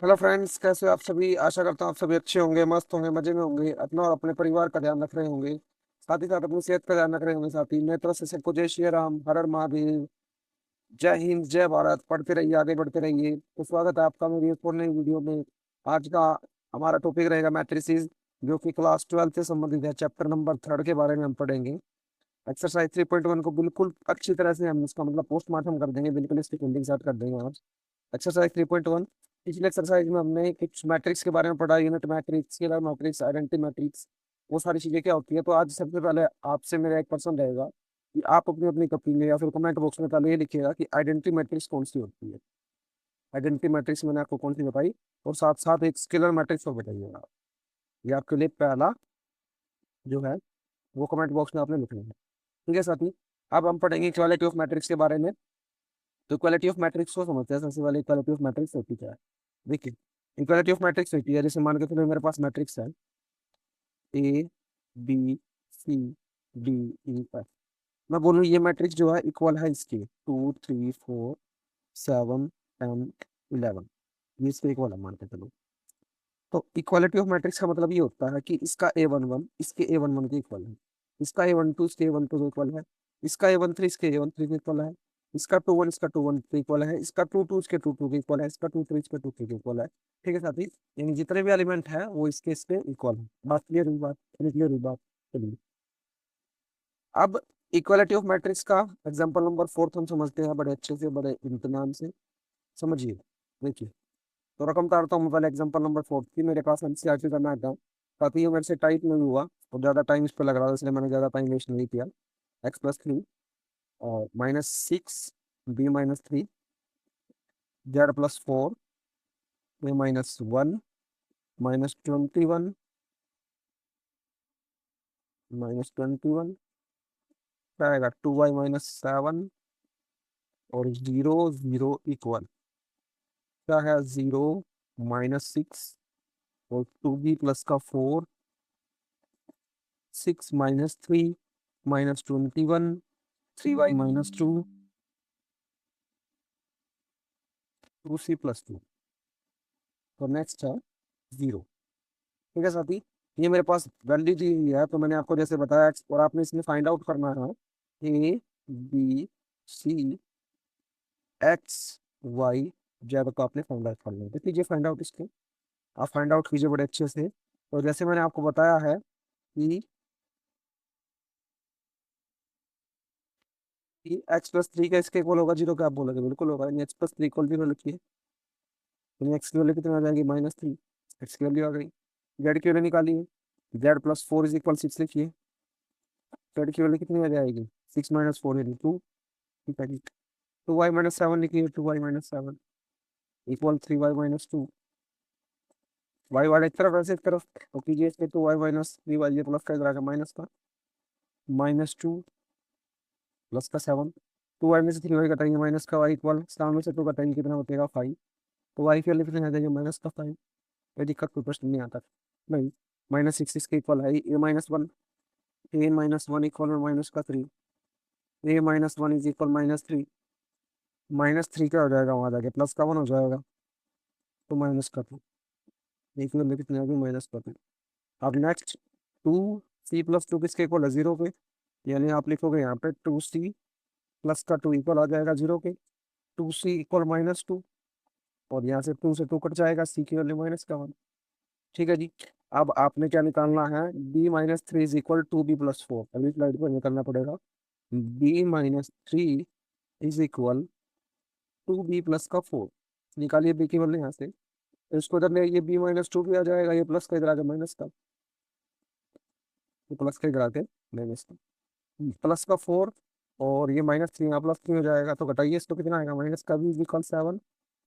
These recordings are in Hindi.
हेलो फ्रेंड्स, कैसे हो आप सभी। आशा करता हूँ आप सभी अच्छे होंगे, मस्त होंगे, मजे में होंगे, अपना और अपने परिवार का ध्यान रख रहे होंगे, साथ ही साथ अपनी सेहत का ध्यान रख रहे होंगे। साथ ही मेरी तरफ से सबको जय श्री राम, हर हर महादेव, जय हिंद, जय भारत। पढ़ते रहिए, आगे बढ़ते रहिए। तो स्वागत है आपका मेरी एक और नई वीडियो में। आज का हमारा टॉपिक रहेगा मैट्रिसेस, जो कि क्लास 12 से संबंधित है। चैप्टर नंबर 3 के बारे में हम पढ़ेंगे। एक्सरसाइज 3.1 को बिल्कुल अच्छी तरह से हम इसका मतलब पोस्टमार्टम कर देंगे, बिल्कुल इसकी फिल्डिंग स्टार्ट कर देंगे आज। एक्सरसाइज 3.1। पिछले एक्सरसाइज में हमने कुछ मैट्रिक्स के बारे में पढ़ा, unit matrix, scalar matrix, identity matrix, वो सारी चीजें क्या होती है। तो आज सबसे पहले आपसे मेरा एक क्वेश्चन रहेगा कि आप अपनी अपनी कॉपी में या फिर कमेंट बॉक्स में पहले ये लिखिएगा कि आइडेंटिटी मैट्रिक्स कौन सी होती है। आइडेंटिटी मैट्रिक्स मैंने आपको कौन सी बताई, और साथ साथ एक स्केलर मैट्रिक्स को बताइएगा। ये आपके लिए पहला जो है वो कमेंट बॉक्स में आपने लिखना है। ठीक है साथी। अब हम पढ़ेंगे इक्वालिटी ऑफ मैट्रिक्स के बारे में। तो इक्वालिटी ऑफ मैट्रिक्स को समझते हैं। सबसे पहले इक्वालिटी ऑफ मैट्रिक्स होती क्या है, देखिए। इक्वालिटी ऑफ मैट्रिक्स होती है, जैसे मान के चलो मेरे पास मैट्रिक्स है ए बी सी डी ई पर। मैं बोलूँ ये मैट्रिक्स जो है इक्वल है इसके 2 3 4 7 10 11, ये इसके इक्वल है मान के चलो। तो इक्वालिटी ऑफ मैट्रिक्स का मतलब ये होता है कि इसका A11 इसके A11 के इक्वल है, इसका A12 इसके A12 के इक्वल है, इसका A13 इसके A13 के इक्वल है, इसका 21 इसका 21 के इक्वल है, इसका 22 इसके 22 के इक्वल है, इसका 23 इसके 23 के इक्वल है। ठीक है साथी। यानी जितने भी एलिमेंट है वो इसके इक्वल है। बात क्लियर हुई, बात क्लियर हुई बात। चलिए अब इक्वालिटी ऑफ मैट्रिक्स का एग्जाम्पल नंबर 4 हम समझते हैं बड़े अच्छे से, बड़े इम्तिनान से। समझिए, देखिए। तो रकम उतारता हूँ मैं पहले एग्जाम्पल नंबर 4 की। मेरे पास एनसीईआरटी का मैथ था, काफी ये मेरे से टाइप में भी हुआ और ज्यादा टाइम इस पर लग रहा था, इसलिए मैंने ज्यादा टाइम वेस्ट नहीं किया। x+3 और -6 b-3 z+4 a-1 -21 -21 क्या आएगा 2y-7 और 0 0 इक्वल क्या है 0 -6 और 2b+4 6 - 3 -21 3y-2 2c+2। तो नेक्स्ट है 0। ठीक है साथी। ये मेरे पास वैल्यू दी हुई है, तो मैंने आपको जैसे बताया और आपने इसमें फाइंड आउट करना है A B C x y z को आपने फाइंड आउट करना है। तो कीजिए फाइंड आउट इसके, आप फाइंड आउट कीजिए बड़े अच्छे से। तो जैसे मैंने आपको बताया है कि x+3 का इसके इक्वल होगा 0, क्या आप बोलोगे बिल्कुल होगा। x+3 इक्वल 0 लिखिए। एक्स की वैल्यू कितनी आ जाएगी -3, एक्स की वैल्यू आ गई। जेड की वैल्यू निकालिए, z+4 इज इक्वल 6 लिखिए। जेड की वैल्यू कितनी आ जाएगी 6 - 4 यानी 2। ठीक है जी। 2y-7 लिखिए, 2y-7 इक्वल 3y-2। वाई वाले एक तरफ ऐसे एक तरफ, तो कीजिए इसके 2y-3y, ये प्लस का इधर आ गया माइनस का, -2 प्लस का 7। 2y में से 3y कटाएंगे, माइनस का y इक्वल 7 में से 2 कटाएंगे, कितना बचेगा 5। तो y की वैल्यू कितनी आ जाएगी -5। कोई दिक्कत, कोई प्रश्न नहीं आता नहीं। -6 के इक्वल है a-1, a-1 इक्वल में -3, a-1 इज इक्वल -3। -3 क्या हो जाएगा वहां जाके, प्लस का 1 हो जाएगा, तो -2। एक वैल्यू कितनी आ गई -2। अब नेक्स्ट 2c+2 किसके इक्वल है 0 पे, यानी आप लिखोगे यहाँ पे 2c प्लस का 2 इक्वल आ जाएगा 0 के। 2c इक्वल -2, और यहाँ से 2 से 2 कट जाएगा, c की वैल्यू -1। ठीक है जी। अब आपने क्या निकालना है, b-3 इज इक्वल 2b+4। अगली स्लाइड पर निकालना पड़ेगा। b-3 is equal 2b+4। निकालिए b की वैल्यू यहाँ से, तो इसको इधर ले, ये b-2 भी आ जाएगा, ये प्लस का इधर आ गया माइनस का, ये प्लस का इधर आ गया माइनस का, प्लस का 4 और ये -3 यहाँ +3 हो जाएगा, तो घटाइए इसको, कितना आएगा माइनस का b इक्वल 7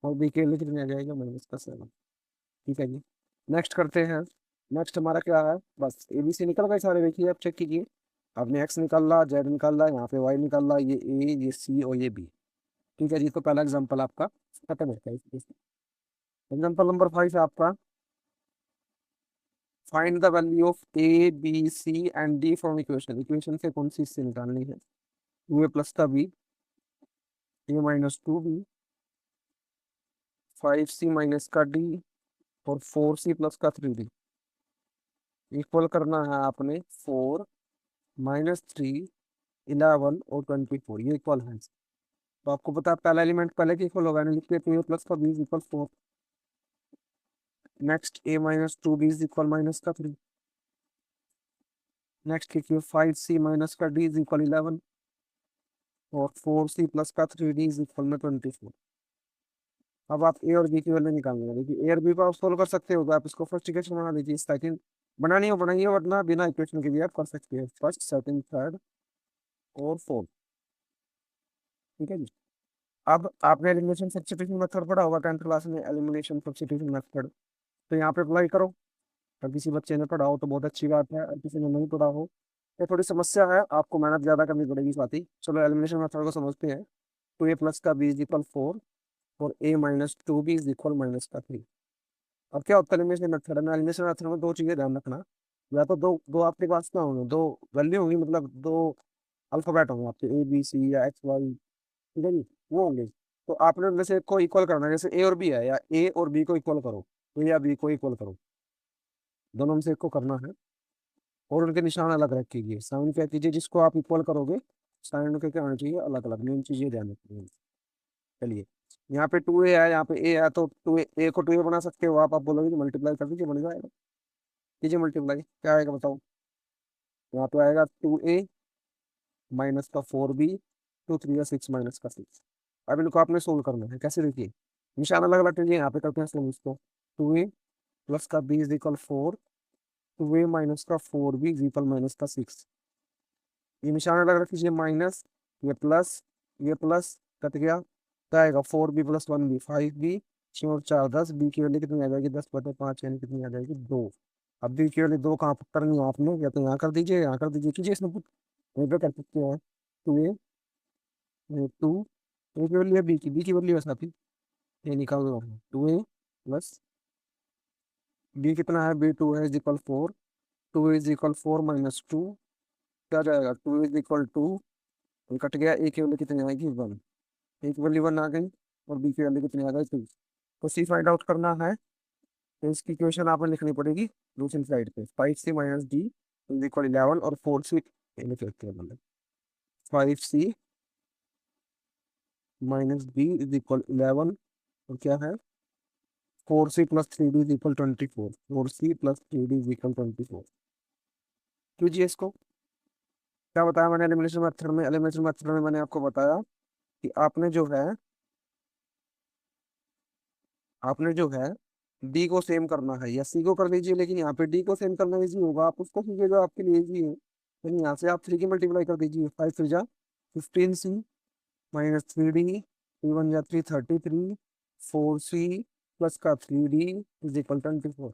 और b के लिए कितनी आ जाएगा -7। ठीक है जी। नेक्स्ट करते हैं। नेक्स्ट हमारा क्या है, बस ABC निकल गए सारे, देखिए आप चेक कीजिए। आपने x निकाला, z निकाला, यहाँ पे y निकाला, ये a, ये c और ये b। ठीक है जी। तो पहला एग्जाम्पल आपका खत्म होता है। एग्जाम्पल नंबर 5 है आपका, find the value of A B C and D from equation. Equation से कौन सी इससे निकालनी है, 2a प्लस का b, a-2b 5c माइनस का d और 4c प्लस का 3d इक्वल करना है आपने 4 माइनस 3 11 और 24, ये इक्वल है। तो आपको पता है पहला एलिमेंट पहले के इक्वल होगा, लिखते हैं 2a प्लस का b is equal 4। Next a minus 2b is equal minus का 3। नेक्स्ट लिखिए 5c माइनस का d इज इक्वल 11 और 4c प्लस का 3d इज इक्वल में 24। अब आप ए और बी की वैल्यू निकालने, देखिए ए और बी को आप सोल्व कर सकते हो, तो आप इसको फर्स्ट इक्वेशन बना लीजिए, सेकंड बनानी हो बनाइए, वरना बिना इक्वेशन के भी आप कर सकते हैं, फर्स्ट सेकंड थर्ड और फोर्थ। ठीक है जी। अब आपने एलिमिनेशन सब्स्टिट्यूशन मेथड पढ़ा होगा 10th क्लास में, एलिमिनेशन सब्स्टिट्यूशन मेथड, तो यहाँ पे अप्लाई करो। अगर किसी बच्चे ने पढ़ा हो तो बहुत अच्छी बात है, और किसी ने नहीं पढ़ा हो तो थोड़ी समस्या है, आपको मेहनत ज्यादा करनी पड़ेगी इस बात ही। चलो एलिमिनेशन मेथड को समझते हैं। 2a प्लस का b इज इक्वल 4 और a minus 2b is equal minus का 3। अब क्या होता है एलिमिनेशन मेथड में, एलिमिनेशन मेथड में दो चीजें ध्यान रखना, या तो दो दो आपके पास ना होंगे, दो वैल्यू होंगी, मतलब दो अल्फाबेट होंगे आपके, ए बी सी या एक्स वाई, ठीक है जी, वो होंगे। तो आपने उनमें से एक को इक्वल करना है, जैसे ए और बी है, या ए और बी को इक्वल करो, तो या बी को इक्वल करो, दोनों में से एक को करना है। और उनके निशान अलग रख कीजिए, साइन क्या कीजिए, जिसको आप इक्वल करोगे साइन के क्या होना चाहिए, अलग अलग, मेन चीजें ध्यान रखिए। चलिए, यहाँ पे 2a है, यहाँ पे a है, तो 2a a को 2a बना सकते हो आप बोलोगे कि मल्टीप्लाई कर दीजिए, बन जाएगा। कीजिए मल्टीप्लाई, क्या आएगा बताओ। यहाँ पे आएगा 2a माइनस का 4b, 2 3 या 6 माइनस का 6। अब इनको आपने सोल्व करना है, कैसे देखिए, निशान अलग अलग लीजिए, यहाँ पे करते हैं सोल्व इसको। 2a प्लस का b is equal 4, 2a minus का 4b इज इक्वल माइनस का 6। ये निशान अलग रख लीजिए, माइनस, ये प्लस कट गया, क्या आएगा 4b प्लस 1b 5b, 6 और 4 10, बी की वैल्यू कितनी आ जाएगी 10/5, यानी कितनी आ जाएगी 2। अब बी की वैल्यू 2 कहाँ पर करनी है आपने, या तो यहाँ कर दीजिए, यहाँ कर दीजिए, कीजिए इसमें पुट, यहीं पे कर सकते हैं। 2a 2, ए की वैल्यू है, बी की वैल्यू है साथी, ये निकाल दो। 2a प्लस बी कितना है, b 2 है is equal 4, 2 is equal 4 minus 2, क्या जाएगा 2 इज इक्वल 2, कट गया, ए की वैल्यू कितनी आएगी 1, ए की वैल्यू 1 आ गई, और बी की वैल्यू कितनी आ गई 2। तो सी फाइंड आउट करना है, तो इसकी इक्वेशन आपने लिखनी पड़ेगी दूसरी साइड पे, 5c minus D is equal 11 और 4c, लिख लेते हैं मतलब 5c minus D is equal 11 और क्या है 4c plus 3d is equal 24, 4c plus 3d is equal 24। कीजिए इसको, क्या बताया मैंने एलिमिनेशन मेथड में, एलिमिनेशन मेथड में मैंने आपको बताया कि आपने जो है डी को सेम करना है, या सी को कर दीजिए, लेकिन यहाँ पे डी को सेम करना इजी होगा, आप उसको कीजिए जो आपके लिए इजी है। लेकिन यहाँ से आप 3 की मल्टीप्लाई कर दीजिए, 5 3 जा 15c माइनस 3d, 3 1 जा 3 33, 4c प्लस का 3d इज इक्वल 24।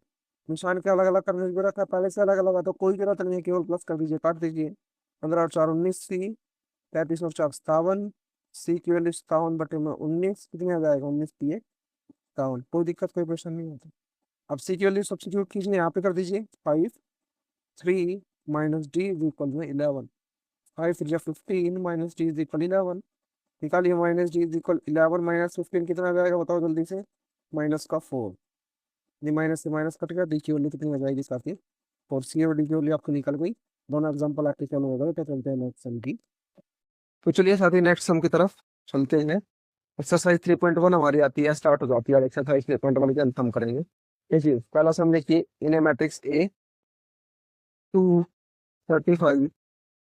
निशान के अलग अलग करने की जरूरत है, पहले से अलग अलग है तो कोई जरूरत नहीं है, केवल प्लस कर दीजिए, काट दीजिए। 15 और 4 19c, 33 और 4 57, सी की वैल्यू 57/19 कितनी आ जाएगा 19 कोई दिक्कत कोई परेशानी नहीं होती। अब सी की वैल्यू सब्स्टिट्यूट कीजिए, यहाँ पे कर दीजिए 5 3 माइनस डी इज इक्वल में 11, 5 3 15 माइनस डी इज इक्वल 11, निकालिए minus D is equal 11 minus 15 कितना आ जाएगा बताओ जल्दी से, -4। ये माइनस से माइनस कट गया, डी की वैल्यू कितनी आ जाएगी साथी, और सी और डी की वैल्यू आपको निकल गई। दोनों एग्जाम्पल आपके चालू हो गए, तो चलते हैं नेक्स्ट सम की। तो चलिए साथी नेक्स्ट सम की तरफ चलते हैं। एक्सरसाइज 3.1 हमारी आती है, स्टार्ट हो जाती है, और एक्सरसाइज 3.1 के अंत हम करेंगे। देखिए पहला सम देखिए, इन ए मैट्रिक्स ए 2 35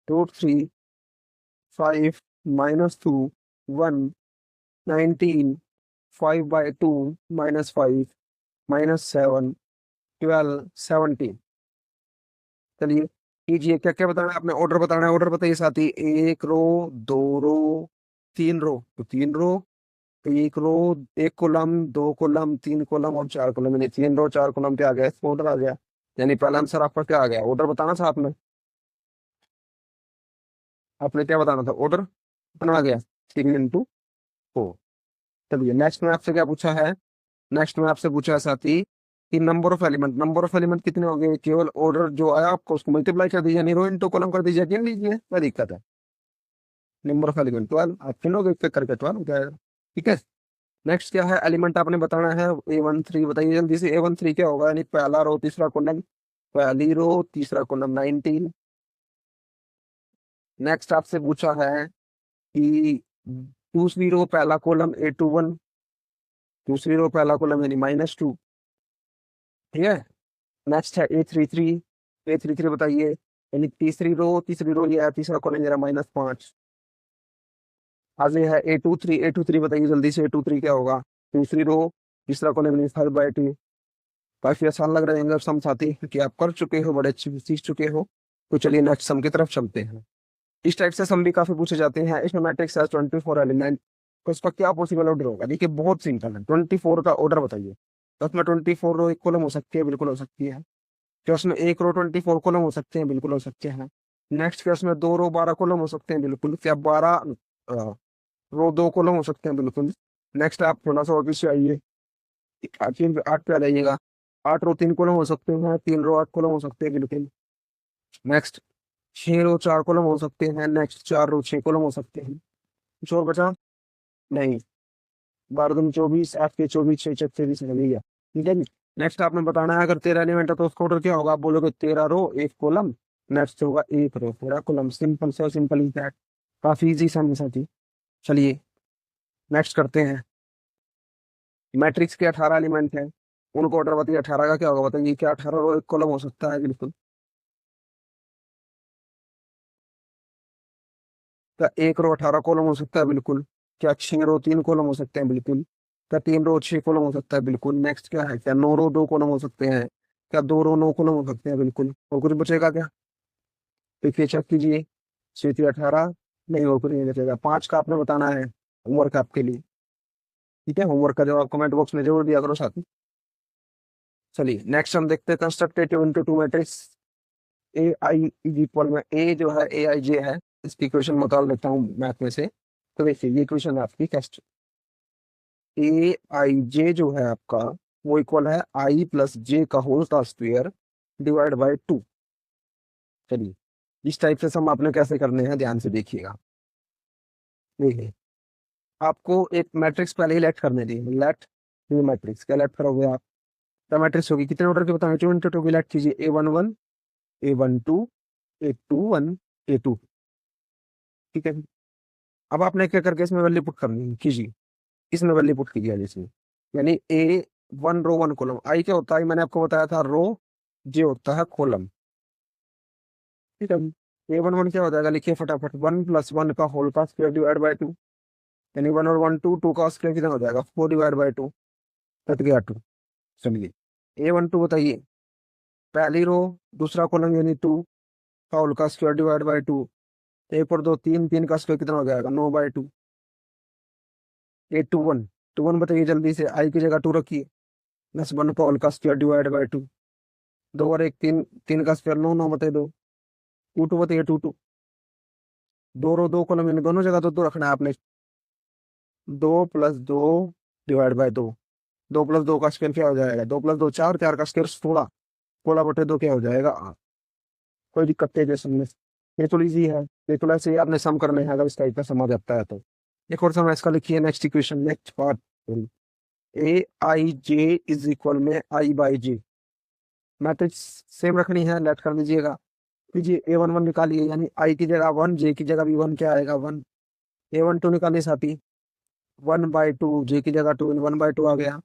√3 5 -2 1 19 5/2 -5 -7 12 17। चलिए कीजिए, क्या क्या बताना है आपने, ऑर्डर बताना है, ऑर्डर बताइए साथी। एक रो, दो रो, तीन रो, तो तीन रो, तो एक रो, एक कॉलम, दो कॉलम, तीन कॉलम और चार कॉलम, यानी 3 रो 4 कॉलम पे आ गया, इसमें ऑर्डर आ गया। यानी पहला आंसर आपका क्या आ गया, ऑर्डर बताना था आपने, आपने क्या बताना था, ऑर्डर बना गया 3 × 4। चलिए नेक्स्ट में आपसे क्या पूछा है, नेक्स्ट में आपसे पूछा है साथी कि number of element, number of element कितने हो गए, केवल ऑर्डर जो आया आपको उसको मल्टीप्लाई कर दीजिए, यानी रो इंटू कॉलम कर दीजिए, गिन लीजिए, क्या दिक्कत है। नंबर ऑफ एलिमेंट 12, आप गिनोगे एक एक करके 12 हो जाएगा, ठीक है। नेक्स्ट क्या है, एलिमेंट आपने बताना है A13, बताइए जल्दी से। A13 क्या होगा, यानी पहला रो तीसरा कॉलम, पहली रो तीसरा कॉलम 19। नेक्स्ट आपसे पूछा है कि दूसरी रो पहला कॉलम A21, दूसरी रो पहला कॉलम यानी -2। ठीक है। नेक्स्ट है A33, A33 बताइए, यानी तीसरी रो ये है, तीसरा कॉलम जरा -5। आगे है A23, A23 बताइए जल्दी से, A23 क्या होगा, दूसरी रो तीसरा कॉलम यानी 5/2। काफी आसान लग रहे हैं सम साथी, क्योंकि आप कर चुके हो, बड़े अच्छे से सीख चुके हो। तो चलिए नेक्स्ट सम की तरफ चलते हैं। इस टाइप से सम भी काफी पूछे जाते हैं। इसमें मैट्रिक्स है 24 एलिमेंट, तो इसका क्या पॉसिबल ऑर्डर होगा, देखिए बहुत सिंपल है। 24 का ऑर्डर बताइए। तो उसमें 24 रो एक कॉलम हो सकती है, बिल्कुल हो सकती है। क्या उसमें एक रो 24 कॉलम हो सकते हैं, बिल्कुल हो सकते हैं। नेक्स्ट क्या उसमें दो रो 12 कॉलम हो सकते हैं, बिल्कुल। क्या 12 रो 2 कॉलम हो सकते हैं, बिल्कुल। नेक्स्ट आप थोड़ा सा और पीछे आइए, 8 पे आ जाइएगा। 8 रो 3 कॉलम हो सकते हैं, 3 रो 8 कॉलम हो सकते हैं, बिल्कुल। नेक्स्ट 6 रो 4 कॉलम हो सकते हैं, नेक्स्ट 4 रो 6 कॉलम हो सकते हैं। कुछ और बचा? नहीं। 12 दूनी 24, 8 के 24, 6 6 23 हो गया। ठीक है जी। नेक्स्ट आपने बताना है, अगर 13 एलिमेंट है तो उसका ऑर्डर क्या होगा, आप बोलोगे 13 रो 1 कॉलम, नेक्स्ट होगा 1 रो 13 कॉलम। सिंपल से सिंपल इज दैट, काफी इजी सा साथी। चलिए नेक्स्ट करते हैं। मैट्रिक्स के 18 एलिमेंट है, उनको ऑर्डर बताइए। 18 का क्या होगा बताइए, क्या 18 रो 1 कॉलम हो सकता है, बिल्कुल। क्या 1 रो 18 कॉलम हो सकता है, बिल्कुल। क्या 6 रो 3 कॉलम हो सकते हैं, बिल्कुल। क्या 3 रो 6 कॉलम हो सकता है, बिल्कुल। नेक्स्ट क्या है, क्या 9 रो 2 कॉलम हो सकते हैं, क्या 2 रो 9 कॉलम हो सकते हैं, बिल्कुल। और कुछ बचेगा क्या, देखिए चेक कीजिए। 6 3 18, नहीं और कुछ नहीं बचेगा। 5 का आपने बताना है, होमवर्क आपके लिए। ठीक है, होमवर्क का जवाब कमेंट बॉक्स में जरूर दिया करो साथी। चलिए नेक्स्ट हम देखते हैं, constructive into two matrix. A I is equal में, ए जो है AIJ है, इसकी इक्वेशन निकाल लेता हूँ मैथ में से। तो देखिए ये इक्वेशन आपकी कैस्ट, AIJ जो है आपका, वो इक्वल है I+J का होल का स्क्वायर डिवाइड बाय 2। चलिए इस टाइप से सम आपने कैसे करने हैं, ध्यान से देखिएगा। देखिए आपको एक मैट्रिक्स पहले ही लेट करने दी, लेट ये मैट्रिक्स क्या लेट करोगे आप, क्या मैट्रिक्स होगी, कितने ऑर्डर की बताएं, 2 × 2 की लेट कीजिए। A11, A12, A21, A2। ठीक है। अब आपने क्या करके इसमें वैल्यू पुट करनी है, कीजिए। इसमें वैल्यू पुट कीजिए इसमें, यानी A1 रो 1 कॉलम। आई क्या होता है, मैंने आपको बताया था रो, जे होता है कॉलम। ठीक है। A11 क्या हो जाएगा, लिखिए फटाफट, 1 + 1 का होल का स्क्वायर डिवाइड बाय 2, यानी 1 और 1 2, 2 का स्क्वायर कितना हो जाएगा, 4 डिवाइड बाय 2, कट गया 2। चलिए A12 बताइए, पहली रो दूसरा कॉलम यानी 2 का होल का स्क्वायर डिवाइड बाय 2, 1 और 2 3, 3 का स्क्वायर कितना हो जाएगा, 9/2। A21, 21 बताइए जल्दी से, आई की जगह 2 रखिए, +1 का होल का स्क्वायर डिवाइड बाय 2, 2 और 1 3, 3 का स्क्वायर 9, 9 बताइए 2, 2 2 बताइए 2 2, 2 रो 2 कॉलम यानी दोनों जगह 2 2 रखना है आपने। 2 + 2 डिवाइड बाय 2, 2 + 2 का स्क्वायर क्या हो जाएगा, 2 + 2 4, 4 का स्क्वायर 16, 16/2 क्या हो जाएगा 8। कोई दिक्कत है जैसे में, ये तो इजी है, ये तो ऐसे ही आपने सम करने हैं, अगर इस टाइप का सम आ जाता है तो। एक और सम इसका लिखिए, next equation, next part. AIJ is equal में I/J, मैट्रिक्स सेम रखनी है, लेट कर दीजिएगा। कीजिए A11 निकालिए, यानी आई की जगह 1, जे की जगह भी 1, क्या आएगा 1। A12 निकालिए साथी, 1/2, जे की जगह 2, 1/2 आ गया।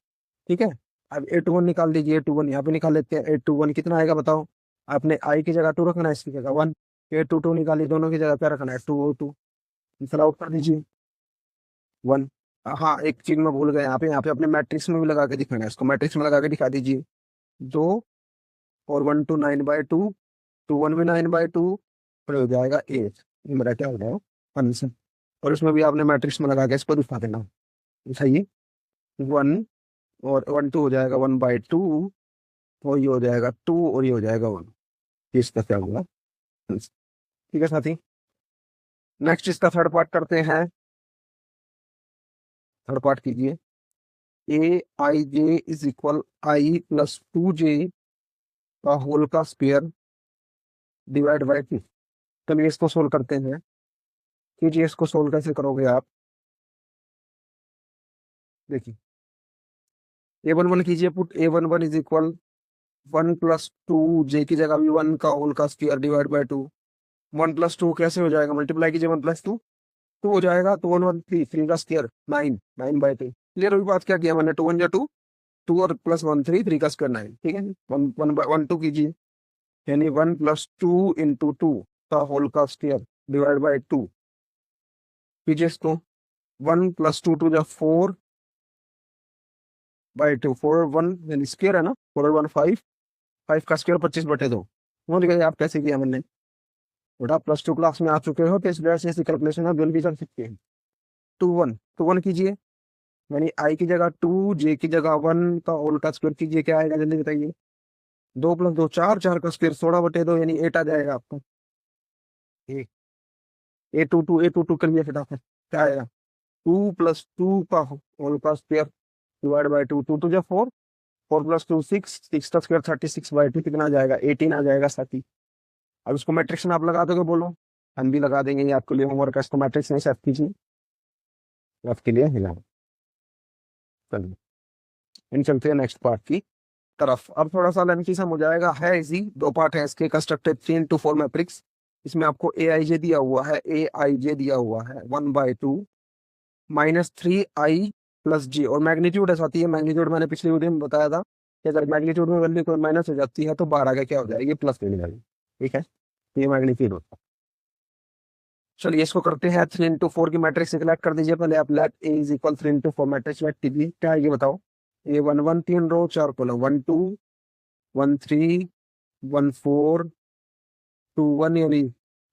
ठीक है। अब A21 निकाल दीजिए, A21 यहाँ पे निकाल लेते हैं। A21 कितना आएगा बताओ, आपने आई की जगह 2 रखना है, इसकी जगह 1। A22 निकालिए, दोनों की जगह क्या रखना है, 2 और 2, फिल आउट कर दीजिए 1। हाँ एक चीज मैं भूल गया, यहाँ पे अपने मैट्रिक्स में भी लगा के दिखाना है, इसको मैट्रिक्स में लगा के दिखा दीजिए। 2 और 1 2 9/2, 2 1 भी 9/2, फिर हो जाएगा 8। ये मेरा क्या हो जाएगा आंसर। और इसमें भी आपने मैट्रिक्स में लगा के इसको दिखा देना। सही है। 1 और 1 2 हो जाएगा 1/2, और ये हो जाएगा 2, और ये हो जाएगा 1। इसका क्या होगा, ठीक है साथी। नेक्स्ट इसका थर्ड पार्ट करते हैं। थर्ड पार्ट कीजिए। AIJ इज इक्वल I+2J का होल का स्क्वायर डिवाइड बाय 2। चलिए इसको सोल्व करते हैं। कीजिए, इसको सोल्व कैसे करोगे आप, देखिए A11 कीजिए पुट, A11 इज इक्वल 1 + 2 जे की जगह भी 1 का होल का स्क्वायर डिवाइड बाय 2। 1 + 2 कैसे हो जाएगा, मल्टीप्लाई कीजिए 1 + 2, 2 हो जाएगा, तो 1 1 3, 3 का स्क्वायर 9, 9/2। क्लियर हुई बात, क्या किया मैंने, 2 1 2, 2 और +1 3, 3 का स्क्वायर 9, ठीक है। 1 1 2 कीजिए, यानी 1 + 2 इंटू 2 का होल का स्क्वायर डिवाइड बाय 2 कीजिए इसको। 1 + 2 = 4/2, 4 1 यानी स्क्वायर है ना, 4 1 5, 5 का स्क्वायर 25/2। समझ गए आप कैसे किया मैंने, बेटा +2 क्लास में आ चुके हो तो इस वजह से ऐसी कैलकुलेशन आप जल्दी कर सकते हैं। 2 1 कीजिए, यानी आई की जगह 2, जे की जगह 1 का होल का स्क्वायर कीजिए, क्या आएगा जल्दी बताइए। 2 + 2 4, 4 का स्क्वायर 16/2 यानी 8 आ जाएगा आपका। A22 करिए फटाफट, क्या आएगा, 2 + 2 का होल का स्क्वायर डिवाइड बाय 2, 2 2 जा 4, 4 + 2 6, 6 का स्क्वायर 36/2, कितना आ जाएगा, 18 आ जाएगा साथी। अब इसको मैट्रिक्स में आप लगा दोगे, बोलो। हम भी लगा देंगे, ये आपके लिए होमवर्क है, इसको मैट्रिक्स में सेट कीजिए, आपके लिए हिला। चलिए इन चलते हैं नेक्स्ट पार्ट की तरफ। अब थोड़ा सा लेंथी सम हो जाएगा, है इजी, 2 पार्ट है इसके। कंस्ट्रक्टेड 3 into 4 मैट्रिक्स, इसमें आपको ए आई जे दिया हुआ है, A I J दिया हुआ है 1/2 -3i + j, और मैग्नीट्यूड ऐसा आती है, मैग्नीट्यूड मैंने पिछले वीडियो में बताया था कि अगर मैग्नीट्यूड में वैल्यू कोई माइनस हो जाती है तो बाहर आगे क्या हो जाएगी, प्लस हो जाएगी, ठीक है। तो ये मैग्नीट्यूड होता है। चलिए इसको करते हैं, 3 into 4 की मैट्रिक्स सिलेक्ट कर दीजिए पहले आप, let a is equal 3 into 4 matrix select कीजिए, क्या आएगी बताओ। A11 3 रो 4 कॉलम, 1 2 1 3 1 4 2 1 यानी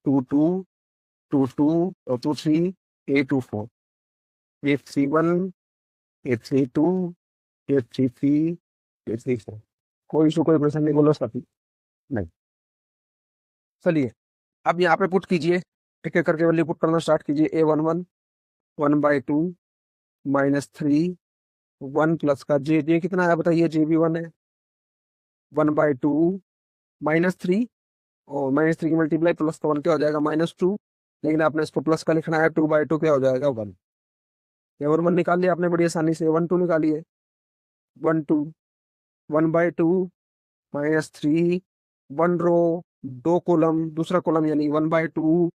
2 2 2 2 और 2 3 A24 A31 A32 A33 A34। कोई इशू, कोई प्रश्न नहीं, बोलो साथी। नहीं, चलिए अब यहाँ पे पुट कीजिए, एक एक करके वैल्यू पुट करना स्टार्ट कीजिए। A11 1/2 -3 1 प्लस का जे कितना है बताइए, जे भी 1 है, 1/2 -3, और -3 की मल्टीप्लाई प्लस का 1 क्या हो जाएगा, -2, लेकिन आपने इसको प्लस का लिखना है, 2/2 क्या हो जाएगा, 1। A11 निकाल लिया आपने बड़ी आसानी से, 1 2 निकालिए, 1 2 1/2 -3, 1 रो 2 कॉलम, दूसरा कॉलम यानी 1/2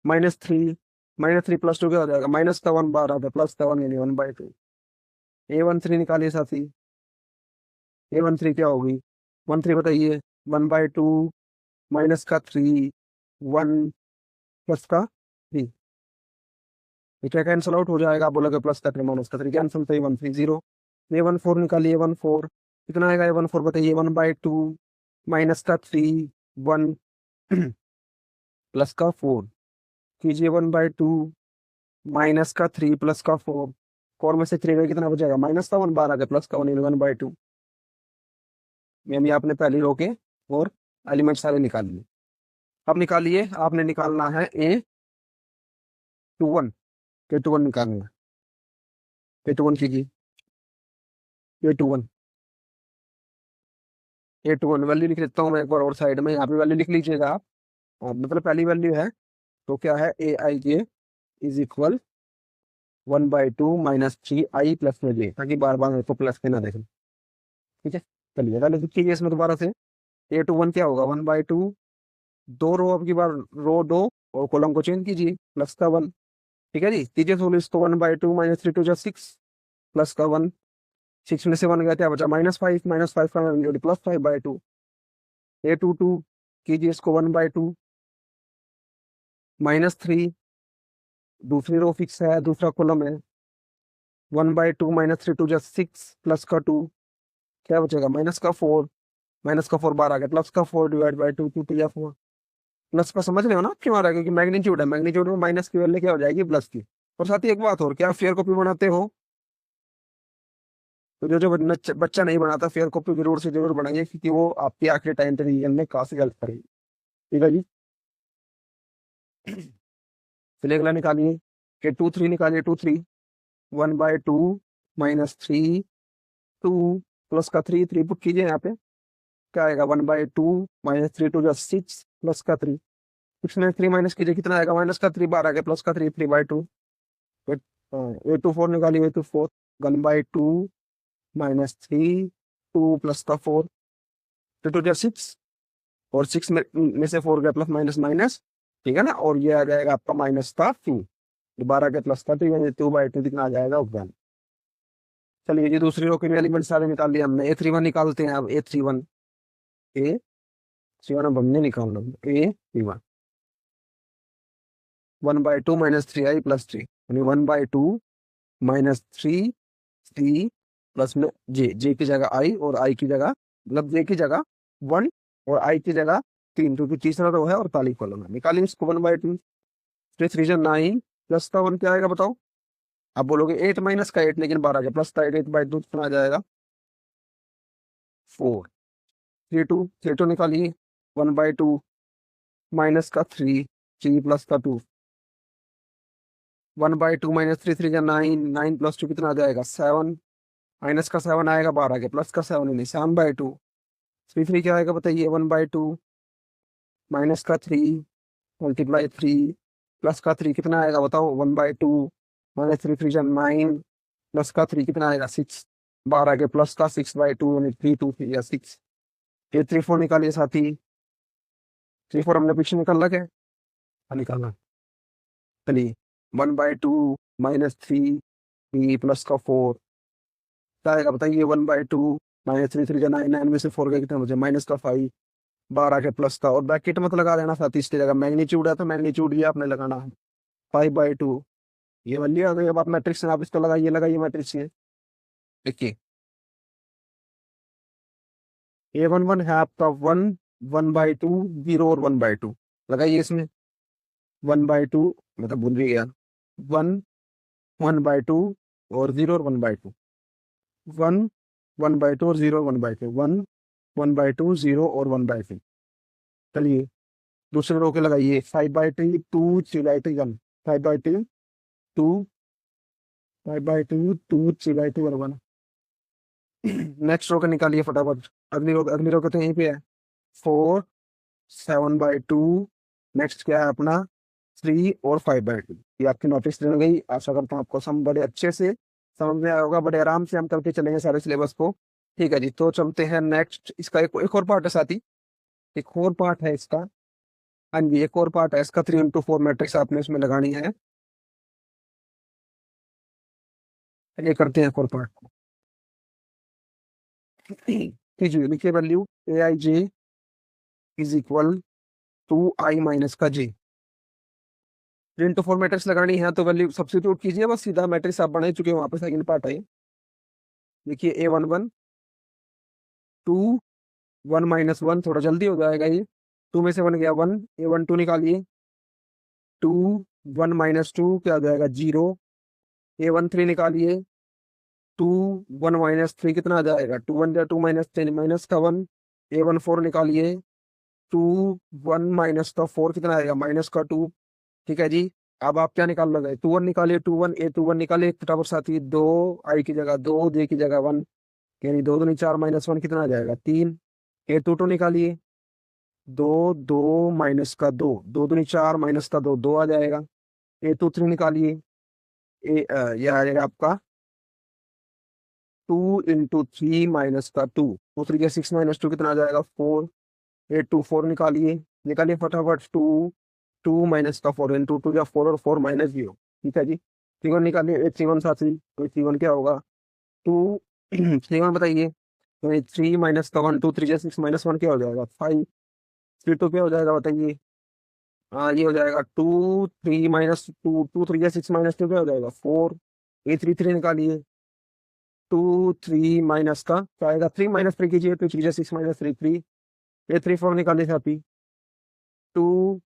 -3, -3 + 2 क्या हो जाएगा, माइनस का 1 बार आता है, प्लस का 1 यानी 1/2। A13 निकालिए साथी, A13 क्या होगी, 13 बताइए, 1/2 माइनस का 3 1 प्लस का 3, ये क्या कैंसल आउट हो जाएगा, आप बोलोगे प्लस का 3 माइनस का 3 कैंसल, तो 1 3 0। A14 निकालिए, 1 4 कितना आएगा, A14 बताइए, 1/2 माइनस का 3 1 प्लस का 4 कीजिए, 1/2 माइनस का 3 प्लस का 4, 4 में से 3 का कितना बचेगा, माइनस का 1 बार आ गया, प्लस का 1 1/2। यानी आपने पहली रो के और एलिमेंट सारे निकाल लिए। अब निकालिए, आपने निकालना है A21, K21 निकालना है, K21 कीजिए, A21 A21 वैल्यू लिख लेता हूँ मैं एक बार और साइड में, यहाँ पे वैल्यू लिख लीजिएगा आप। और मतलब पहली वैल्यू है, तो क्या है, A I J is equal 1/2 -3i plus में j, ताकि बार बार मेरे को प्लस के ना देखें, ठीक है। चलिए वैल्यू लिख लीजिए इसमें दोबारा से। A21 क्या होगा, 1/2, 2 रो, अब की बार रो 2 और कॉलम को चेंज कीजिए, प्लस का 1, ठीक है जी। तीसरे सोल्व इसको, 1/2 -3 2 6 प्लस का 1, 6 में से 1 गया, क्या बचा, -5, -5 का प्लस 5/2। A22 कीजिए इसको, 1/2 -3, दूसरी रो फिक्स है, दूसरा कॉलम है, 1/2 -3 2 6 प्लस का 2, क्या बचेगा, -4, -4 बार आ गया, प्लस का 4 डिवाइड बाय 2, 2 2 4, प्लस का समझ रहे हो ना आप, क्यों आ रहा है, क्योंकि मैग्नीट्यूड है, मैग्नीट्यूड में माइनस की वैल्यू क्या हो जाएगी, प्लस की। और साथ ही एक बात और, क्या फेयर कॉपी बनाते हो, तो जो जो बच्चा नहीं बनाता, फेयर कॉपी जरूर से जरूर बनाइए, क्योंकि वो आपके आखिरी टाइम पे रिवीजन में काफी हेल्प करेगी, ठीक है जी। फिर अगला निकालिए, कि 2 3 निकालिए, 2 3 1/2 -3 2 प्लस का 3 3 पुट कीजिए यहाँ पे, क्या आएगा, 1/2 -3 2 6 प्लस का 3, 6 में 3 माइनस कीजिए, कितना आएगा, -3 बार आ गया, प्लस का 3 3/2। A24 निकालिए, A24 1/2 -3, 2 प्लस का 4, 2 2 6, और 6 में से 4 गया प्लस माइनस माइनस, ठीक है ना। और ये आ जाएगा आपका माइनस का 2, दोबारा के प्लस का 2, यानी 2/2 कितना आ जाएगा उपवन। चलिए जी, दूसरी रो के एलिमेंट सारे निकाल लिया हमने। A31 निकालते हैं अब। A31 अब हमने निकाल लो। A31 1/2 -3i + 3, यानी 1/2 -3c प्लस में जे की जगह आई और आई की जगह, मतलब जे की जगह 1 और आई की जगह 3, क्योंकि तीसरा रो है और ताली कॉलम है। निकालिए इसको। 1/2 3 9 प्लस का 1 क्या आएगा बताओ। आप बोलोगे 8 माइनस का 8, लेकिन 12 का प्लस का 8/2 कितना आ जाएगा 4। 3 2 निकालिए। 1/2 माइनस का 3, 3 प्लस का 2, 1/2 -3 3 9, 9 + 2 कितना आ जाएगा 7, माइनस का 7 आएगा 12 के, प्लस का 7 नहीं 7/2। 3 क्या आएगा बताइए। 1/2 माइनस का 3 मल्टीप्लाई 3 प्लस का 3 कितना आएगा बताओ। 1/2 -3 3 9 प्लस का 3 कितना आएगा 6, 12 के प्लस का 6/2, यानी 3 2 3 या 6। ये 3 4 निकालिए साथी। 3 4 हमने पीछे निकाल रखा है। निकालना। चलिए 1/2 -3 प्लस का 4 क्या आएगा बताइए। 1/2 -3 3 9, 9 में से 4 का कितना बचे माइनस का 5, 12 के प्लस का, और ब्रैकेट मत लगा लेना साथ ही, इसकी जगह मैग्नीट्यूड है तो मैग्नीट्यूड ये आपने लगाना है 5/2। ये वैल्यू आ गई। अब आप मैट्रिक्स में आप इसको लगाइए मैट्रिक्स में। देखिए A11 है आपका 1, 1/2, 0 और 1/2 लगाइए इसमें। 1/2 मतलब भूल भी गया। 1, 1/2 और 0 और 1/2, 1, 1/2 और 0 और 1/2, 1, 1/2 0 और 1/2। चलिए दूसरे रो के लगाइए। 5/2 2 3/2 1, 5/2 2, 5/2 2 3/2 और 1। नेक्स्ट रो का निकालिए फटाफट। अगली रो का तो यहीं पे है। 4 7/2, नेक्स्ट क्या है अपना 3 और 5/2। ये आपकी नोटिस हो गई। आशा करता हूँ आपको सम बड़े अच्छे से समझ में आया होगा। बड़े आराम से हम करके चलेंगे सारे सिलेबस को। ठीक है जी, तो चलते हैं नेक्स्ट। इसका एक और पार्ट है साथी, एक और पार्ट है इसका। हाँ जी, एक और पार्ट है इसका। 3 × 4 मैट्रिक्स आपने इसमें लगानी है। ये करते हैं एक और पार्ट को। कीजिए, लिखिए value Aij is equal to i minus का j। 3 × 4 मैट्रिक्स लगानी है तो वैल्यू सब्स्टिट्यूट कीजिए बस सीधा। मैट्रिक्स आप बना ही चुके हो, वहां पे सेकंड पार्ट है। देखिए A11 2 1 - 1, थोड़ा जल्दी हो जाएगा ये। 2 में से 1 गया 1, A12 निकालिए। 2 1 - 2 क्या हो जाएगा 0। A13 निकालिए। 2 1 - 3 कितना आ जाएगा 2 1 2 -3 माइनस का 1। A14 निकालिए। 2 1 माइनस का 4 कितना आएगा माइनस का 2। ठीक है जी। अब आप क्या निकाल लोगे 2 1 निकालिए। 2 1 A21 निकालिए फटाफट साथी। 2 आई की जगह 2, जे की जगह 1, यानी 2 2 4 -1 कितना आ जाएगा 3। A22 निकालिए। 2 2 माइनस का 2, 2 2 4 माइनस का 2, 2 आ जाएगा। A23 निकालिए। यह आ जाएगा आपका 2 × 3 माइनस का 2, 2 3 6 -2 कितना आ जाएगा 4। A24 निकालिए। निकालिए फटाफट। 2 2 माइनस का 4, 2 2 या 4 और 4 -0। ठीक है जी। C1 निकालिए। A31 साथी, तो C1 क्या होगा 2 C1 बताइए। तो 3 माइनस का 1, 2 3 6 -1 क्या हो जाएगा 5। C2 क्या हो जाएगा बताइए। हाँ ये हो जाएगा 2 3 -2, 2 3 6 -2 क्या हो जाएगा 4। A33 निकालिए। 2 3 माइनस का क्या आएगा 3 -3 कीजिए तो 3 6 -3 3। A34 निकालिए साथी। 2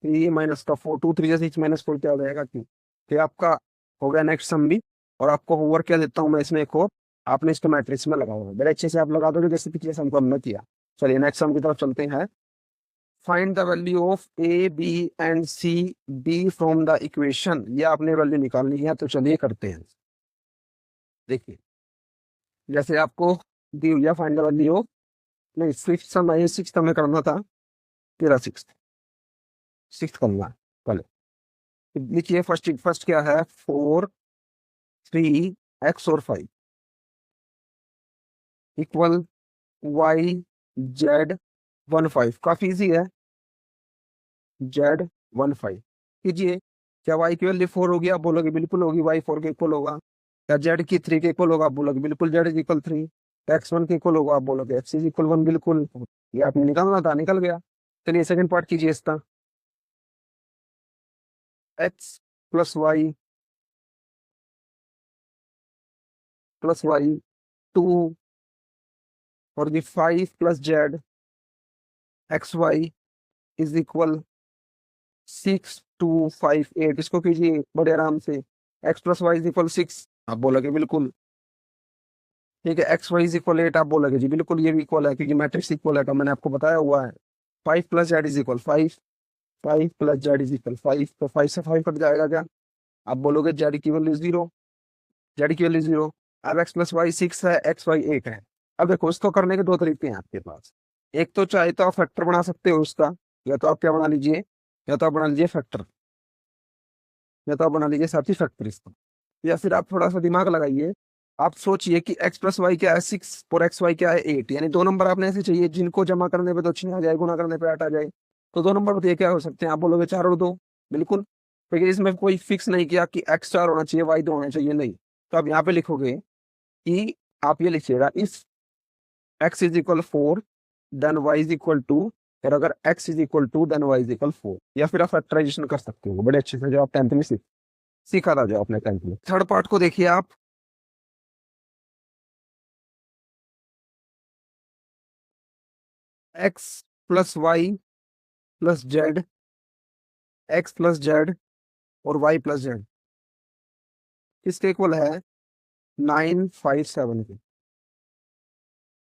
3 माइनस का 4, 2 3 6 -4 क्या हो जाएगा 2। तो आपका हो गया नेक्स्ट सम भी। और आपको होमवर्क क्या देता हूँ मैं इसमें एक और, आपने इसको मैट्रिक्स में लगाओ बड़े अच्छे से आप लगा दोगे जैसे पिछले सम को हमने किया। चलिए नेक्स्ट सम की तरफ चलते हैं। Find the value of a b and c d from the equation. ये आपने वैल्यू निकालनी है तो चलिए करते हैं। देखिए जैसे आपको दी हुई है फाइंड द वैल्यू ऑफ, नहीं सिक्स सम है, सिक्स हमें करना था। तेरा सिक्स करना है पहले। लिखिए फर्स्ट फर्स्ट क्या है 4 3 एक्स और 5 इक्वल वाई जेड 15। काफी इजी है। जेड 15 कीजिए। क्या वाई की वैल्यू 4 होगी? आप बोलोगे बिल्कुल होगी, वाई 4 के इक्वल होगा। क्या जेड की 3 के इक्वल होगा? आप बोलोगे बिल्कुल जेड इज इक्वल 3। एक्स 1 के इक्वल होगा? आप बोलोगे एक्स इज इक्वल 1। बिल्कुल, ये आपने निकालना था, निकल गया। चलिए सेकंड पार्ट कीजिए इसका। एक्स प्लस वाई 2 और ये 5 plus z x y is equal 6258। इसको कीजिए बड़े आराम से। X plus y is equal 6, आप बोलोगे बिल्कुल। ठीक है, एक्स वाई इज इक्वल 8, आप बोलोगे जी बिल्कुल ये भी इक्वल है, क्योंकि मैट्रिक्स इक्वल है, तो मैंने आपको बताया हुआ है। 5 plus z is equal 5, 5 plus z is equal 5, तो 5 से 5 कट जाएगा क्या? आप बोलोगे जेड की वैल्यू 0, जेड की वैल्यू 0। अब एक्स प्लस वाई 6 है, एक्स वाई 8 है। अब देखो, इसको करने के दो तरीके हैं आपके पास। एक तो चाहे तो आप फैक्टर बना सकते हो उसका, या तो आप क्या बना लीजिए, या तो आप बना लीजिए फैक्टर, या तो आप बना लीजिए साथी फैक्टर इसका। या फिर आप थोड़ा सा दिमाग लगाइए। आप सोचिए कि एक्स प्लस वाई क्या है 6 और एक्स वाई क्या है 8, यानी दो नंबर आपने ऐसे चाहिए जिनको जमा करने पे तो 6 आ जाए, गुना करने पे 8 आ जाए। तो दो नंबर बताइए क्या हो सकते हैं? आप बोलोगे 4 और 2। बिल्कुल, क्योंकि इसमें कोई फिक्स नहीं किया कि एक्स 4 होना चाहिए वाई 2 होना चाहिए, नहीं। तो आप यहाँ पे लिखोगे कि आप ये लिखिएगा, इस x is equal 4 then y is equal 2, और अगर x is equal 2 then y is equal 4। या फिर आप फैक्टराइजेशन कर सकते हो बड़े अच्छे से, जो आप 10th में सीखा था, जो आपने 10th में। थर्ड पार्ट को देखिए आप। X plus y plus z, x plus z और वाई प्लस जेड किसके इक्वल है? 957 के।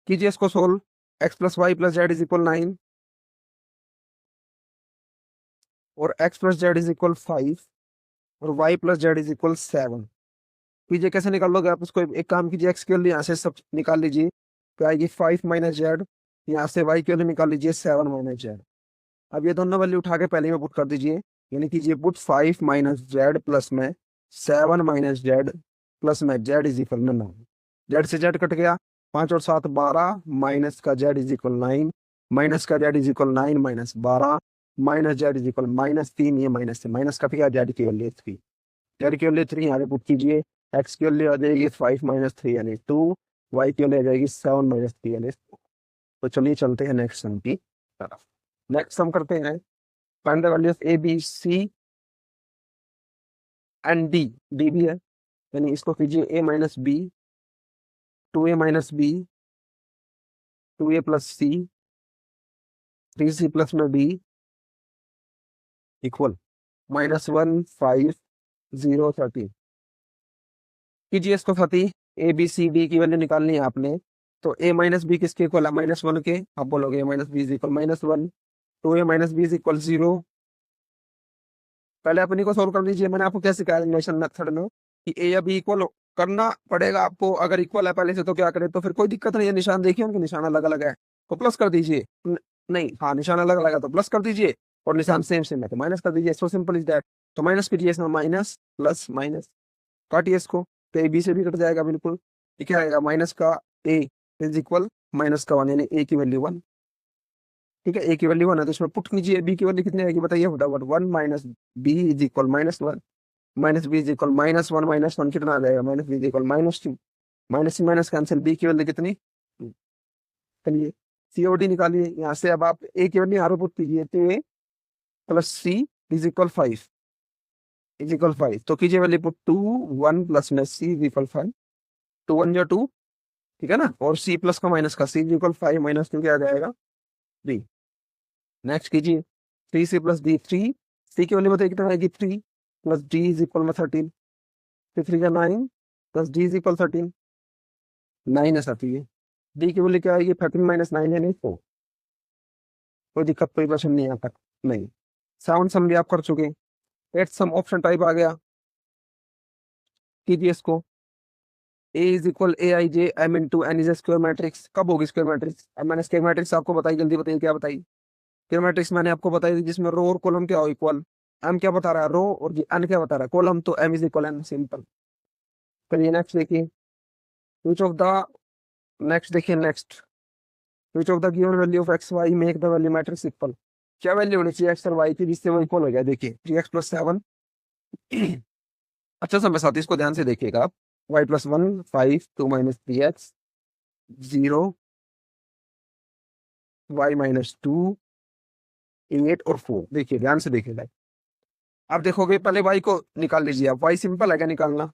कीजिए इसको solve. X plus y plus z is equal 9 और x plus z is equal 5 और y plus z is equal 7। कीजिए कैसे निकाल लोगे आप इसको? एक काम कीजिए, एक्स के वैल्यू यहाँ से सब निकाल लीजिए, तो आएगी 5 माइनस जेड। यहाँ से वाई की वैल्यू निकाल लीजिए 7 माइनस जेड। अब ये दोनों वैल्यू उठा के पहले में पुट कर दीजिए, यानी कीजिए पुट 5 माइनस जेड प्लस में 7 माइनस जेड प्लस में जेड इज इक्वल 9। जेड से जेड कट गया, 5 और 7 12, माइनस का जेड इज इक्वल 9, माइनस का Z is equal 9 minus 12, minus Z is equal -3। ये माइनस से माइनस कट गया, जेड की वैल्यू 3, जेड की वैल्यू 3 यहाँ पे पुट कीजिए। एक्स की वैल्यू आ जाएगी 5 माइनस 3 यानी 2, वाई की वैल्यू आ जाएगी 7 माइनस 3 यानी 2। तो चलिए चलते हैं नेक्स्ट सम की तरफ। नेक्स्ट सम करते हैं, find the values A B C and D. D भी है, यानी इसको कीजिए A minus B, 2a minus B, 2a plus C, 3c plus में बी इक्वल -1 5 0 13। कीजिए इसको साथी। ए बी सी डी की वैल्यू निकालनी है आपने, तो a माइनस बी किसके इक्वल है? -1 के। आप बोलोगे minus B is equal -1, 2a minus B is equal 0। पहले अपनी को सोल्व कर लीजिए। मैंने आपको क्या सिखाया एलिमिनेशन मेथड में कि ए या बी इक्वल करना पड़ेगा आपको। अगर इक्वल है पहले से तो क्या करें? तो फिर कोई दिक्कत नहीं है। निशान देखिए, उनके निशान अलग अलग है तो प्लस कर दीजिए। नहीं, हाँ, निशान अलग अलग है तो प्लस कर दीजिए, और निशान सेम सेम है तो माइनस कर दीजिए। So simple is that. तो माइनस कीजिए इसमें, माइनस प्लस माइनस, काटिए इसको, तो ए बी से भी कट जाएगा बिल्कुल। ये क्या आएगा? माइनस का ए इज इक्वल माइनस का 1, यानी ए की वैल्यू 1। ठीक है, ए की वैल्यू 1 है तो इसमें पुट कीजिए। बी की वैल्यू कितनी आएगी बताइए फटाफट? 1 minus B is equal -1, minus B is equal -1, -1 कितना आ जाएगा? Minus B is equal -2, minus c minus cancel, b की वैल्यू कितनी? 2। चलिए सीओडी निकालिए यहाँ से। अब आप ए की वैल्यू यहाँ पे पुट कीजिए, तो A plus C is equal 5, is equal 5। तो कीजिए वैल्यू पुट 2, 1 प्लस में सी इज इक्वल 5, 2 1 जो 2, ठीक है ना, और सी प्लस का माइनस का, सी इज इक्वल 5 माइनस 2 क्या आ जाएगा? 3। नेक्स्ट कीजिए, 3c प्लस डी 3, सी की वैल्यू बताइए कितना आएगी? 3 प्लस डी इज इक्वल में 13, 3 का 9 प्लस डी इज इक्वल 13, 9 है साथ ही। डी की वैल्यू क्या आएगी? 13 माइनस 9 है, नहीं तो कोई दिक्कत, कोई प्रश्न नहीं आता। नहीं, साउंड सम भी आप कर चुके। एट सम ऑप्शन टाइप आ गया, कीजिए इसको। A is equal A I J M into N is square matrix. कब होगी स्क्वायर मैट्रिक्स? अब मैंने स्क्वायर मैट्रिक्स आपको बताई, जल्दी बताइए क्या बताई? स्क्वायर मैट्रिक्स मैंने आपको बताई थी जिसमें रो और कॉलम क्या हो इक्वल। एम क्या बता रहा है? रो, और एन क्या बता रहा है? कॉलम। तो m is equal n, simple. चलिए नेक्स्ट देखिए, विच ऑफ द नेक्स्ट देखिए next, which of the given value of x y make the value matrix equal. क्या वैल्यू होनी चाहिए एक्स और वाई की जिससे वो इक्वल हो गया? देखिए 3x+7 अच्छा समय साथ इसको ध्यान से देखिएगा आप, y+1 5 2 - 3x 0 y-2 8 और 4। देखिए ध्यान से देखिएगा, आप देखोगे पहले y को निकाल लीजिए आप, y सिंपल है क्या निकालना?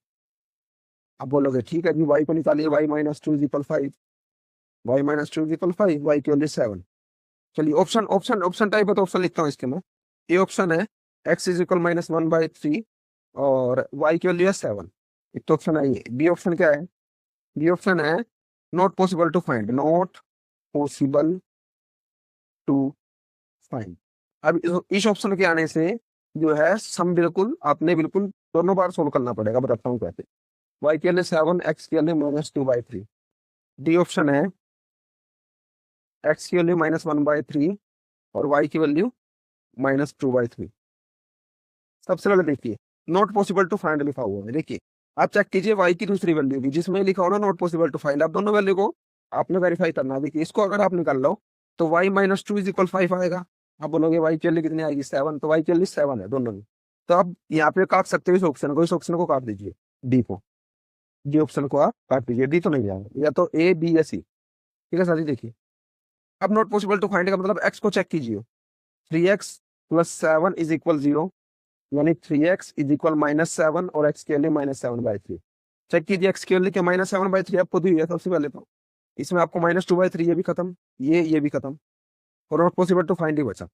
आप बोलोगे ठीक है जी y को निकालिए, y-2 = 5, y-2 = 5, y की वैल्यू 7। चलिए ऑप्शन ऑप्शन ऑप्शन टाइप है तो ऑप्शन लिखता हूँ इसके मैं। ए ऑप्शन है x = -1/3 और y की वैल्यू है 7, एक तो ऑप्शन है ये। बी ऑप्शन क्या है? बी ऑप्शन है not possible to find, not possible to find. अब इस ऑप्शन के आने से जो है सम बिल्कुल आपने बिल्कुल दोनों बार सोल्व करना पड़ेगा, बताता हूँ कैसे। y के लिए 7, x के लिए -2/3। डी ऑप्शन है x की वैल्यू -1/3 और y की वैल्यू -2/3। सबसे पहले देखिए नॉट पॉसिबल टू फाइंड लिखा हुआ है, देखिए आप चेक कीजिए y की दूसरी वैल्यू भी जिसमें लिखा हो ना नॉट पॉसिबल टू फाइंड, आप दोनों वैल्यू को आपने वेरीफाई करना है। देखिए इसको अगर आप निकाल लो तो y-2 = 5 आएगा। आप बोलोगे y की वैल्यू कितनी आएगी? 7, तो y की वैल्यू 7 है दोनों में। तो आप यहाँ पे काट सकते हो इस ऑप्शन को, इस ऑप्शन को काट दीजिए, डी को, डी ऑप्शन को आप काट दीजिए, डी तो नहीं आएगा, या तो ए बी या सी। ठीक है साथी, देखिए अब नॉट पॉसिबल टू फाइंड का मतलब x को चेक कीजिए, 3x+7 = 0, यानी 3x = -7 और x की वैल्यू -7/3। चेक कीजिए x की वैल्यू क्या -7/3 आपको दी है सबसे पहले तो, इसमें आपको -2/3 ये भी खत्म, ये भी खत्म, और नॉट पॉसिबल टू फाइंड ही बचा।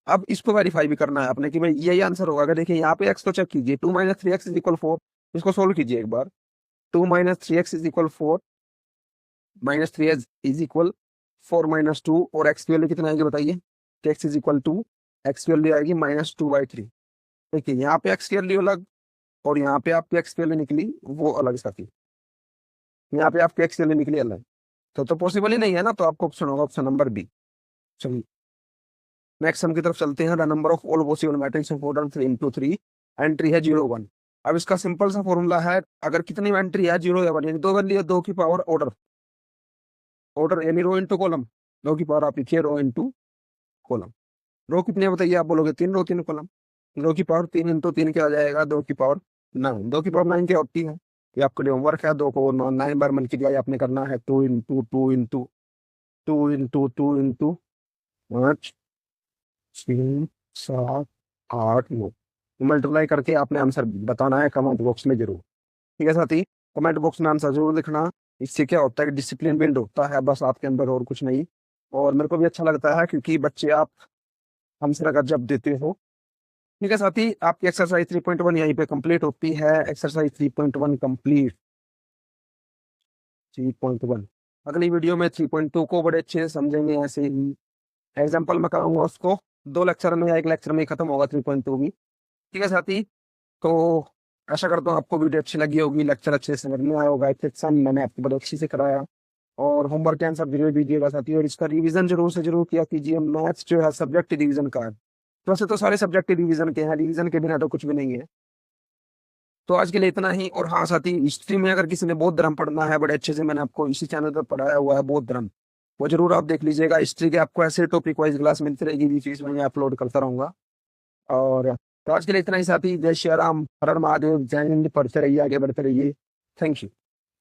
अब इसको वेरीफाई भी करना है आपने कि भाई यही आंसर होगा। अगर देखिए यहाँ पे x तो चेक कीजिए, 2 - 3x = 4, इसको सोल्व कीजिए एक बार। 2 - 3x = 4, -3x = 4 - 2, और x की वैल्यू कितना आएगी बताइए? x = 2, x की वैल्यू आएगी -2/3। देखिए यहाँ पे x की वैल्यू अलग और यहाँ पे आपकी x की वैल्यू निकली वो अलग साथी, यहाँ पे आपकी x की वैल्यू निकली अलग, तो पॉसिबल ही नहीं है ना, तो आपको ऑप्शन होगा ऑप्शन नंबर बी। चलिए नेक्स्ट सम की तरफ चलते हैं। The number of all possible matrix of order 3 × 3, entry है 0 1। अब इसका सिंपल सा फॉर्मूला है, अगर कितनी एंट्री है 0 या 1, यानी दो वैल्यू है, 2 की पावर ऑर्डर, ऑर्डर यानी रो इंटू कॉलम, 2 की पावर आप लिखिए रो इंटू कॉलम। रो कितनी है बताइए? आप बोलोगे 3 रो 3 कॉलम, 2 की पावर 3 × 3 क्या आ जाएगा? 2 की पावर 9, 2 की पावर 9 क्या होती है? ये आपके लिए होमवर्क है, 2 को 9 बार मल्टीप्लाई आपने करना है, 2 × 2 × 2 × 2 × 5 6 7 8 9, मल्टीप्लाई करके आपने आंसर बताना है कमेंट बॉक्स में जरूर। ठीक है साथी, कमेंट बॉक्स में आंसर जरूर लिखना। इससे क्या होता है कि डिसिप्लिन बिल्ड होता है बस आपके अंदर, और कुछ नहीं। और मेरे को भी अच्छा लगता है क्योंकि बच्चे आप हमसे अगर जब देते हो। ठीक है साथी, आपकी एक्सरसाइज 3.1 यहीं पे कंप्लीट होती है। Exercise 3.1 complete, 3.1। अगली वीडियो में 3.2 को बड़े अच्छे से समझेंगे, ऐसे ही एग्जाम्पल मैं कराऊंगा उसको 2 लेक्चर में या 1 लेक्चर में खत्म होगा 3.2 भी। ठीक है साथी, तो आशा करता हूँ आपको वीडियो अच्छी लगी होगी, लेक्चर अच्छे से समझ में आया होगा। सेक्शन मैंने आपको बहुत अच्छी से कराया, और होमवर्क के आंसर जरूर दीजिएगा साथी, और इसका रिवीजन जरूर से जरूर किया कीजिए। मैथ्स जो है सब्जेक्ट रिवीजन का है, वैसे तो सारे सब्जेक्ट रिवीजन के हैं, रिवीजन के बिना तो कुछ भी नहीं है। तो आज के लिए इतना ही। और हाँ साथी, हिस्ट्री में अगर किसी ने बौद्ध धर्म पढ़ना है बड़े अच्छे से, मैंने आपको इसी चैनल पर पढ़ाया हुआ है बौद्ध धर्म, वो जरूर आप देख लीजिएगा। हिस्ट्री के आपको ऐसे टॉपिक वाइज क्लास मिलती रहेगी, बीच बीच में अपलोड करता रहूंगा। और तो आज के लिए इतना ही साथी, जय श्री राम, हर हर महादेव, जय हिंद, पढ़ते रहिए, आगे बढ़ते रहिए। Thank you.